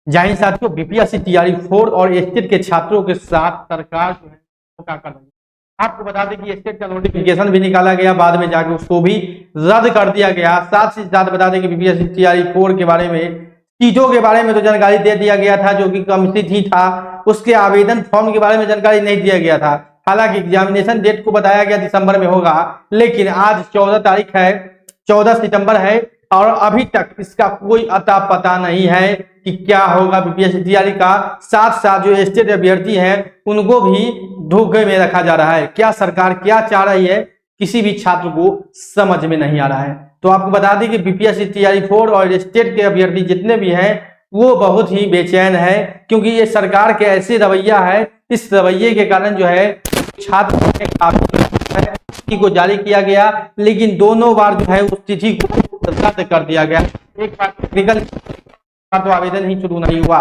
जाहिर साथियों, बीपीएससी तैयारी 4 और स्टेट के छात्रों के साथ सरकार जो है वो क्या कर रही है। आपको बता दें कि स्टेट का नोटिफिकेशन भी निकाला गया, बाद में जाकर उसको भी रद्द कर दिया गया। साथ ही साथ बता दें कि बीपीएससी तैयारी 4 के बारे में, सीटों के बारे में तो जानकारी दे दिया गया था, जो कि कमिटी ही था, उसके आवेदन फॉर्म के बारे में जानकारी नहीं दिया गया था। हालांकि एग्जामिनेशन डेट को बताया गया दिसंबर में होगा, लेकिन आज 14 तारीख है, 14 सितंबर है, और अभी तक इसका कोई अता पता नहीं है कि क्या होगा बीपीएससी तैयारी का। साथ साथ जो स्टेट अभ्यर्थी हैं उनको भी धोखे में रखा जा रहा है। क्या सरकार क्या चाह रही है, किसी भी छात्र को समझ में नहीं आ रहा है। तो आपको बता दें कि बीपीएससी तैयारी 4 और स्टेट के अभ्यर्थी जितने भी हैं वो बहुत ही बेचैन है, क्योंकि ये सरकार के ऐसे रवैया है, इस रवैये के कारण जो है छात्र को जारी किया गया, लेकिन दोनों बार जो है उस तिथि को रद्द कर दिया गया। एक बार टेक्निकल तो आवेदन ही शुरू नहीं हुआ।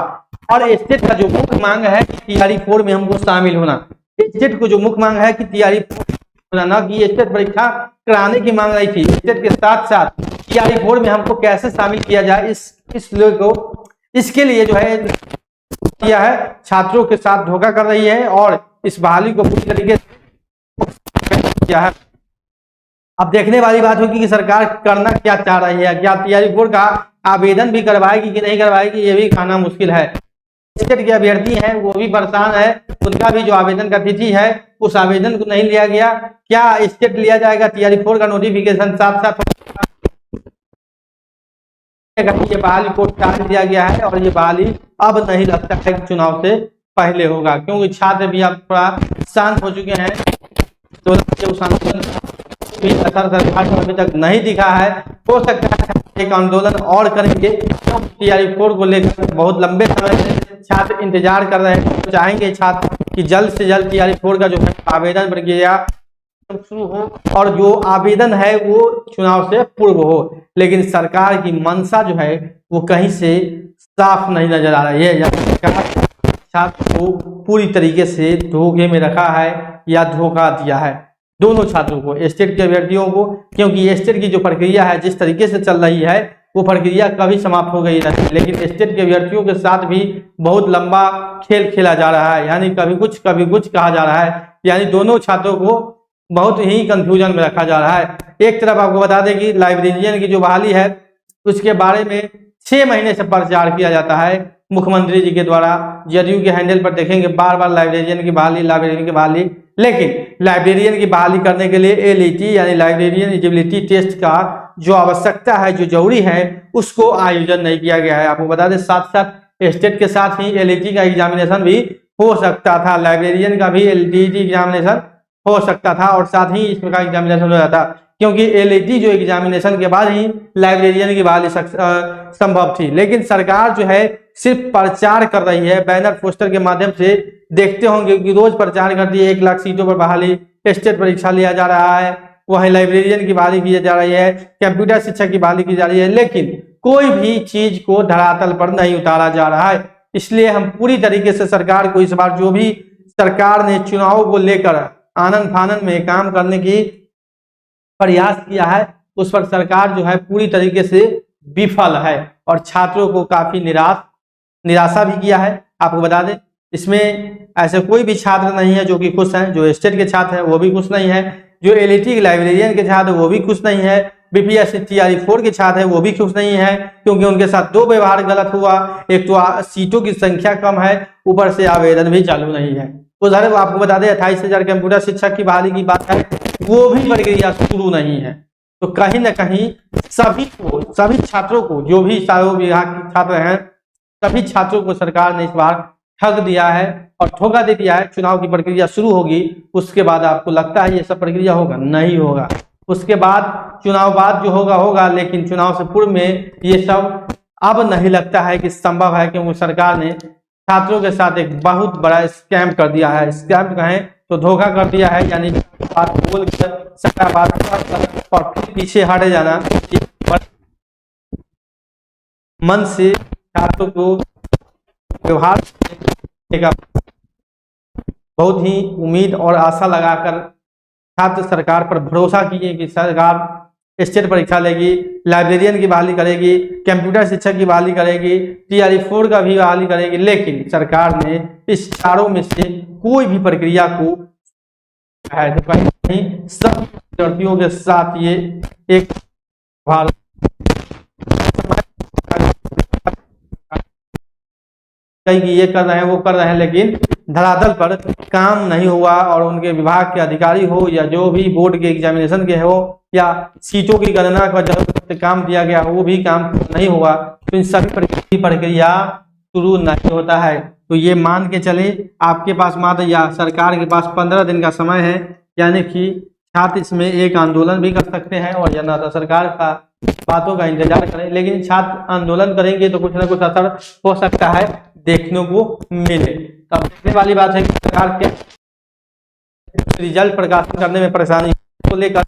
और स्टेट का जो मुख्य मांग है कि तैयारी 4 में हमको शामिल होना, स्टेट को जो मुख्य मांग है कि तैयारी 4 होना, ना कि स्टेट परीक्षा कराने की मांग नहीं थी। स्टेट के साथ साथ तैयारी 4 में हमको कैसे शामिल किया जाए, इस लोग को, इसके लिए जो है किया है, छात्रों के साथ धोखा कर रही है और इस बहाली को पूरी तरीके से किया है। अब देखने वाली बात होगी कि सरकार करना क्या चाह रही है। क्या तैयारी 4 का आवेदन भी करवाएगी कि नहीं करवाएगी, ये भी कहना मुश्किल है। स्टेट के अभ्यर्थी हैं वो भी परेशान है, उनका भी जो आवेदन का तिथि है उस आवेदन को नहीं लिया गया। क्या स्टेट लिया जाएगा, तैयारी 4 का नोटिफिकेशन साथ साथ ये बहाली को टाल दिया गया है, और ये बहाली अब नहीं लगता है कि चुनाव से पहले होगा, क्योंकि छात्र भी अब थोड़ा शांत हो चुके हैं। तो उस आंदोलन भी असर सरकार को अभी तक नहीं दिखा है। हो सकता है एक आंदोलन और करेंगे। तैयारी 4 को लेकर बहुत लंबे समय से छात्र इंतजार कर रहे हैं, चाहेंगे छात्र कि जल्द से जल्द तैयारी 4 का जो है आवेदन प्रक्रिया शुरू हो, और जो आवेदन है वो चुनाव से पूर्व हो। लेकिन सरकार की मंशा जो है वो कहीं से साफ नहीं नजर आ रही है। सरकार छात्र को पूरी तरीके से धोखे में रखा है या धोखा दिया है, दोनों छात्रों को, स्टेट के अभ्यर्थियों को, क्योंकि स्टेट की जो प्रक्रिया है जिस तरीके से चल रही है वो प्रक्रिया कभी समाप्त हो गई नहीं, लेकिन स्टेट के अभ्यर्थियों के साथ भी बहुत लंबा खेल खेला जा रहा है, यानी कभी कुछ कहा जा रहा है, यानी दोनों छात्रों को बहुत ही कंफ्यूजन में रखा जा रहा है। एक तरफ आपको बता दें कि लाइब्रेरियन की जो बहाली है उसके बारे में 6 महीने से प्रचार किया जाता है मुख्यमंत्री जी के द्वारा। जदयू के हैंडल पर देखेंगे बार बार लाइब्रेरियन की बहाली, लेकिन लाइब्रेरियन की बहाली करने के लिए एलईटी यानी लाइब्रेरियन एलिजिबिलिटी टेस्ट का जो आवश्यकता है, जो जरूरी है, उसको आयोजन नहीं किया गया है। आपको बता दें साथ साथ स्टेट के साथ ही एलईटी का एग्जामिनेशन भी हो सकता था, लाइब्रेरियन का भी एलईटी एग्जामिनेशन हो सकता था, और साथ ही इसमें का एग्जामिनेशन हो जाता, क्योंकि एलईटी जो एग्जामिनेशन के बाद ही लाइब्रेरियन की बहाली संभव थी। लेकिन सरकार जो है सिर्फ प्रचार कर रही है, बैनर पोस्टर के माध्यम से। देखते होंगे कि रोज प्रचार करती है 1 लाख सीटों पर बहाली, स्टेट परीक्षा लिया जा रहा है, वहीं लाइब्रेरियन की बहाली की जा रही है, कंप्यूटर शिक्षा की बहाली की जा रही है, लेकिन कोई भी चीज को धरातल पर नहीं उतारा जा रहा है। इसलिए हम पूरी तरीके से सरकार को इस बार जो भी सरकार ने चुनाव को लेकर आनन फानन में काम करने की प्रयास किया है, उस पर सरकार जो है पूरी तरीके से विफल है, और छात्रों को काफी निराशा भी किया है। आपको बता दें इसमें ऐसे कोई भी छात्र नहीं है जो कि खुश हैं। जो स्टेट के छात्र हैं वो भी खुश नहीं है, जो एलईटी के लाइब्रेरियन के छात्र वो भी खुश नहीं है, बीपीएससी तैयारी 4 के छात्र हैं वो भी खुश नहीं है, क्योंकि उनके साथ 2 व्यवहार गलत हुआ। एक तो सीटों की संख्या कम है, ऊपर से आवेदन भी चालू नहीं है। उधर आपको बता दें 28,000 कंप्यूटर शिक्षक की बहाली की बात है, वो भी प्रक्रिया शुरू नहीं है। तो कहीं ना कहीं सभी छात्रों को, जो भी चारों विभाग के छात्र हैं, सभी छात्रों को सरकार ने इस बार ठग दिया है और धोखा दे दिया है। चुनाव की प्रक्रिया शुरू होगी, उसके बाद आपको लगता है ये सब प्रक्रिया होगा, नहीं होगा। उसके बाद चुनाव बाद जो होगा, लेकिन चुनाव से पूर्व में ये सब अब नहीं लगता है कि संभव है, क्योंकि सरकार ने छात्रों के साथ एक बहुत बड़ा स्कैम कर दिया है। स्कैम कहें तो धोखा कर दिया है, यानी बात बोल कर सटा बात और फिर पीछे हटे जाना। मन से छात्रों को व्यवहार का बहुत ही उम्मीद और आशा लगाकर छात्र सरकार पर भरोसा किए कि सरकार स्टेट परीक्षा लेगी, लाइब्रेरियन की बहाली करेगी, कंप्यूटर शिक्षक की बहाली करेगी, TRE-4 का भी बहाली करेगी। लेकिन सरकार ने इस चारों में से कोई भी प्रक्रिया को है तो कहीं नहीं सब विद्यार्थियों के साथ ये एक भारत कहीं ये कर रहे हैं वो कर रहे हैं, लेकिन धरातल पर काम नहीं हुआ और उनके विभाग के अधिकारी हो या जो भी बोर्ड के एग्जामिनेशन के हो या सीटों की गणना का जो काम दिया गया हो वो भी काम नहीं हुआ, तो इन सभी प्रक्रिया शुरू नहीं होता है। तो ये मान के चले आपके पास मात्र या सरकार के पास 15 दिन का समय है, यानी कि छात्र इसमें एक आंदोलन भी कर सकते हैं और या ना तो सरकार का बातों का इंतजार करें, लेकिन छात्र आंदोलन करेंगे तो कुछ ना कुछ असर हो सकता है देखने को मिले। तब देखने वाली बात है कि सरकार के रिजल्ट प्रकाशित करने में परेशानी को लेकर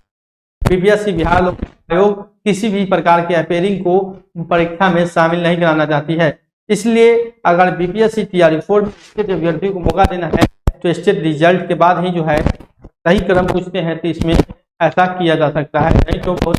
बीपीएससी बिहार लोक आयोग किसी भी प्रकार के अपेयरिंग को परीक्षा में शामिल नहीं कराना चाहती है। इसलिए अगर बीपीएससी TRE-4 के अभ्यर्थियों को मौका देना है तो स्टेट रिजल्ट के बाद ही जो है सही क्रम पूछते हैं तो इसमें ऐसा किया जा सकता है, नहीं तो बहुत